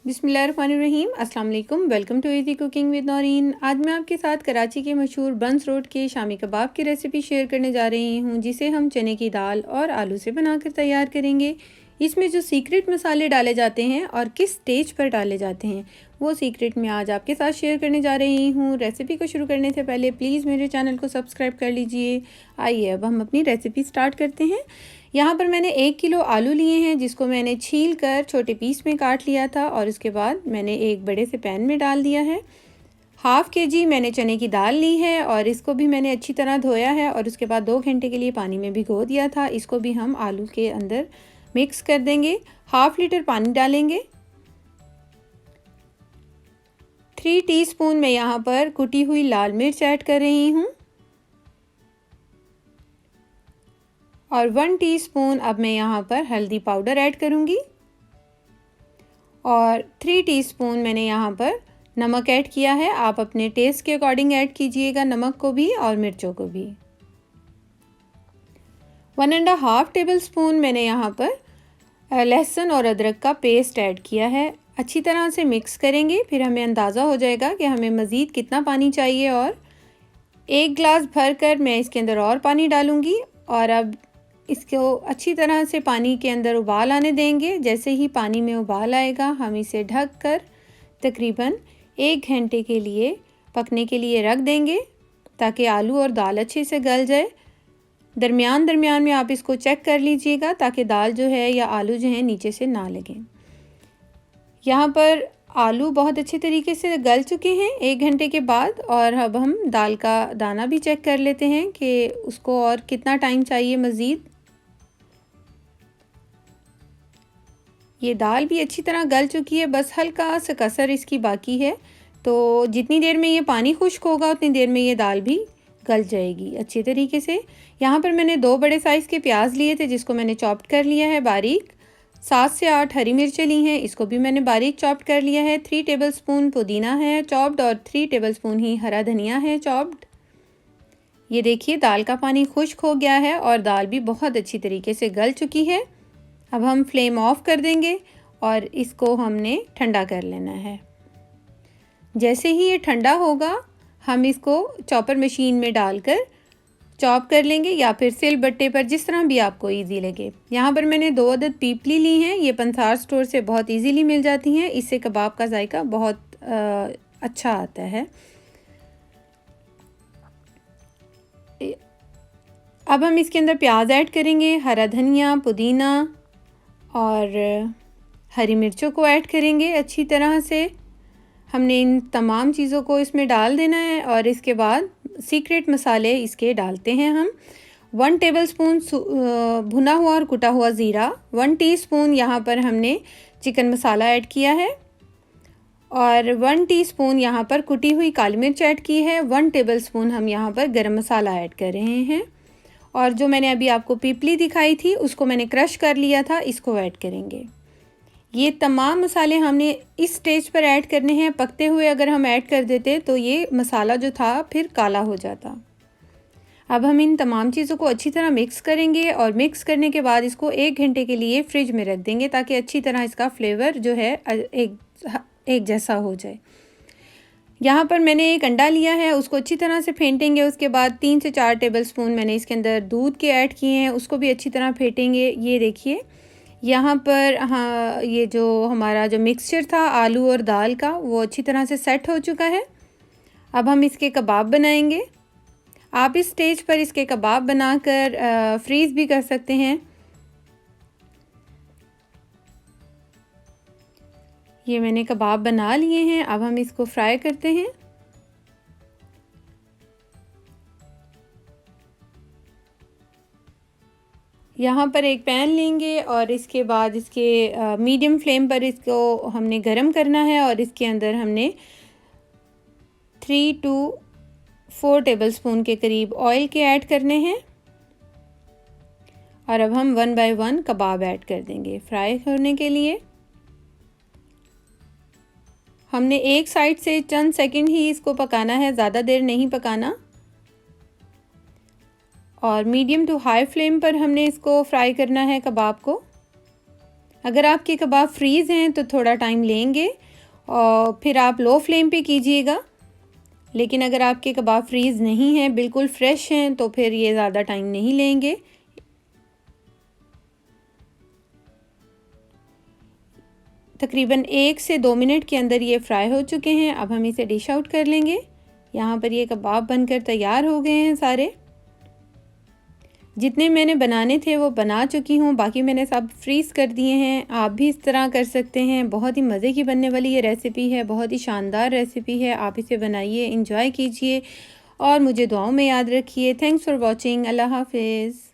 बिस्मिल्लाहिर्रहमानिर्रहीम। अस्सलाम वालेकुम। Welcome to easy cooking with Noureen. आज मैं आपके साथ कराची के मशहूर बंस रोड के शामी कबाब की रेसिपी शेयर करने जा रही हूँ, जिसे हम चने की दाल और आलू से बनाकर तैयार करेंगे। इसमें जो सीक्रेट मसाले डाले जाते हैं और किस स्टेज पर डाले जाते हैं, वो सीक्रेट मैं आज आपके साथ शेयर करने जा रही हूँ। रेसिपी को शुरू करने से पहले प्लीज़ मेरे चैनल को सब्सक्राइब कर लीजिए। आइए अब हम अपनी रेसिपी स्टार्ट करते हैं। यहाँ पर मैंने 1 किलो आलू लिए हैं, जिसको मैंने छील कर छोटे पीस में काट लिया था और उसके बाद मैंने एक बड़े से पैन में डाल दिया है। हाफ़ kg मैंने चने की दाल ली है और इसको भी मैंने अच्छी तरह धोया है और उसके बाद 2 घंटे के लिए पानी में भिगो दिया था। इसको भी हम आलू के अंदर मिक्स कर देंगे। हाफ़ लीटर पानी डालेंगे। 3 टीस्पून मैं यहाँ पर कुटी हुई लाल मिर्च ऐड कर रही हूँ और 1 टीस्पून अब मैं यहाँ पर हल्दी पाउडर ऐड करूँगी और 3 टीस्पून मैंने यहाँ पर नमक ऐड किया है। आप अपने टेस्ट के अकॉर्डिंग ऐड कीजिएगा नमक को भी और मिर्चों को भी। 1.5 टेबलस्पून मैंने यहाँ पर लहसुन और अदरक का पेस्ट ऐड किया है। अच्छी तरह से मिक्स करेंगे, फिर हमें अंदाज़ा हो जाएगा कि हमें मज़ीद कितना पानी चाहिए। और 1 गिलास भर कर मैं इसके अंदर और पानी डालूँगी और अब इसको अच्छी तरह से पानी के अंदर उबाल आने देंगे। जैसे ही पानी में उबाल आएगा, हम इसे ढक कर तकरीबन 1 घंटे के लिए पकने के लिए रख देंगे, ताकि आलू और दाल अच्छे से गल जाए। दरमियान में आप इसको चेक कर लीजिएगा, ताकि दाल जो है या आलू जो है नीचे से ना लगें। यहाँ पर आलू बहुत अच्छे तरीके से गल चुके हैं 1 घंटे के बाद। और अब हम दाल का दाना भी चेक कर लेते हैं कि उसको और कितना टाइम चाहिए मज़ीद। ये दाल भी अच्छी तरह गल चुकी है, बस हल्का सा कसर इसकी बाकी है। तो जितनी देर में ये पानी खुश्क होगा उतनी देर में ये दाल भी गल जाएगी अच्छी तरीके से। यहाँ पर मैंने 2 बड़े साइज़ के प्याज लिए थे, जिसको मैंने चॉप्ड कर लिया है बारीक। 7 से 8 हरी मिर्चें ली हैं, इसको भी मैंने बारीक चॉप्ड कर लिया है। 3 टेबलस्पून पुदीना है चॉप्ड और 3 टेबलस्पून ही हरा धनिया है चॉप्ड। ये देखिए दाल का पानी खुश्क हो गया है और दाल भी बहुत अच्छी तरीके से गल चुकी है। अब हम फ्लेम ऑफ कर देंगे और इसको हमने ठंडा कर लेना है। जैसे ही ये ठंडा होगा, हम इसको चॉपर मशीन में डालकर चॉप कर लेंगे या फिर सिल बट्टे पर, जिस तरह भी आपको इजी लगे। यहाँ पर मैंने 2 अदद पीपली ली हैं। ये पंसार स्टोर से बहुत इजीली मिल जाती हैं। इससे कबाब का जायका बहुत अच्छा आता है। अब हम इसके अंदर प्याज ऐड करेंगे, हरा धनिया, पुदीना और हरी मिर्चों को ऐड करेंगे। अच्छी तरह से हमने इन तमाम चीज़ों को इसमें डाल देना है और इसके बाद सीक्रेट मसाले इसके डालते हैं हम। 1 टेबलस्पून भुना हुआ और कुटा हुआ ज़ीरा, 1 टीस्पून यहाँ पर हमने चिकन मसाला ऐड किया है और 1 टीस्पून यहाँ पर कुटी हुई काली मिर्च ऐड की है। 1 टेबलस्पून हम यहाँ पर गरम मसाला ऐड कर रहे हैं और जो मैंने अभी आपको पीपली दिखाई थी उसको मैंने क्रश कर लिया था, इसको ऐड करेंगे। ये तमाम मसाले हमने इस स्टेज पर ऐड करने हैं। पकते हुए अगर हम ऐड कर देते तो ये मसाला जो था फिर काला हो जाता। अब हम इन तमाम चीज़ों को अच्छी तरह मिक्स करेंगे और मिक्स करने के बाद इसको 1 घंटे के लिए फ्रिज में रख देंगे, ताकि अच्छी तरह इसका फ्लेवर जो है एक जैसा हो जाए। यहाँ पर मैंने एक अंडा लिया है, उसको अच्छी तरह से फेंटेंगे। उसके बाद 3 से 4 टेबलस्पून मैंने इसके अंदर दूध के ऐड किए हैं, उसको भी अच्छी तरह फेंटेंगे। ये देखिए यहाँ पर हाँ, ये जो हमारा जो मिक्सचर था आलू और दाल का, वो अच्छी तरह से सेट हो चुका है। अब हम इसके कबाब बनाएंगे। आप इस स्टेज पर इसके कबाब बनाकर फ्रीज़ भी कर सकते हैं। ये मैंने कबाब बना लिए हैं, अब हम इसको फ्राई करते हैं। यहाँ पर एक पैन लेंगे और इसके बाद इसके मीडियम फ्लेम पर इसको हमने गरम करना है और इसके अंदर हमने 3 to 4 टेबलस्पून के करीब ऑयल के ऐड करने हैं और अब हम 1 बाय 1 कबाब ऐड कर देंगे फ्राई करने के लिए। हमने एक साइड से चंद सेकंड ही इसको पकाना है, ज़्यादा देर नहीं पकाना। और मीडियम टू हाई फ्लेम पर हमने इसको फ्राई करना है कबाब को। अगर आपके कबाब फ्रीज़ हैं तो थोड़ा टाइम लेंगे और फिर आप लो फ्लेम पे कीजिएगा। लेकिन अगर आपके कबाब फ्रीज़ नहीं हैं, बिल्कुल फ़्रेश हैं, तो फिर ये ज़्यादा टाइम नहीं लेंगे। तकरीबन 1 से 2 मिनट के अंदर ये फ्राई हो चुके हैं। अब हम इसे डिश आउट कर लेंगे। यहाँ पर ये कबाब बनकर तैयार हो गए हैं सारे। जितने मैंने बनाने थे वो बना चुकी हूँ, बाकी मैंने सब फ्रीज़ कर दिए हैं। आप भी इस तरह कर सकते हैं। बहुत ही मज़े की बनने वाली ये रेसिपी है, बहुत ही शानदार रेसिपी है। आप इसे बनाइए, एंजॉय कीजिए और मुझे दुआओं में याद रखिए। Thanks for watching. अल्लाह हाफ़िज़।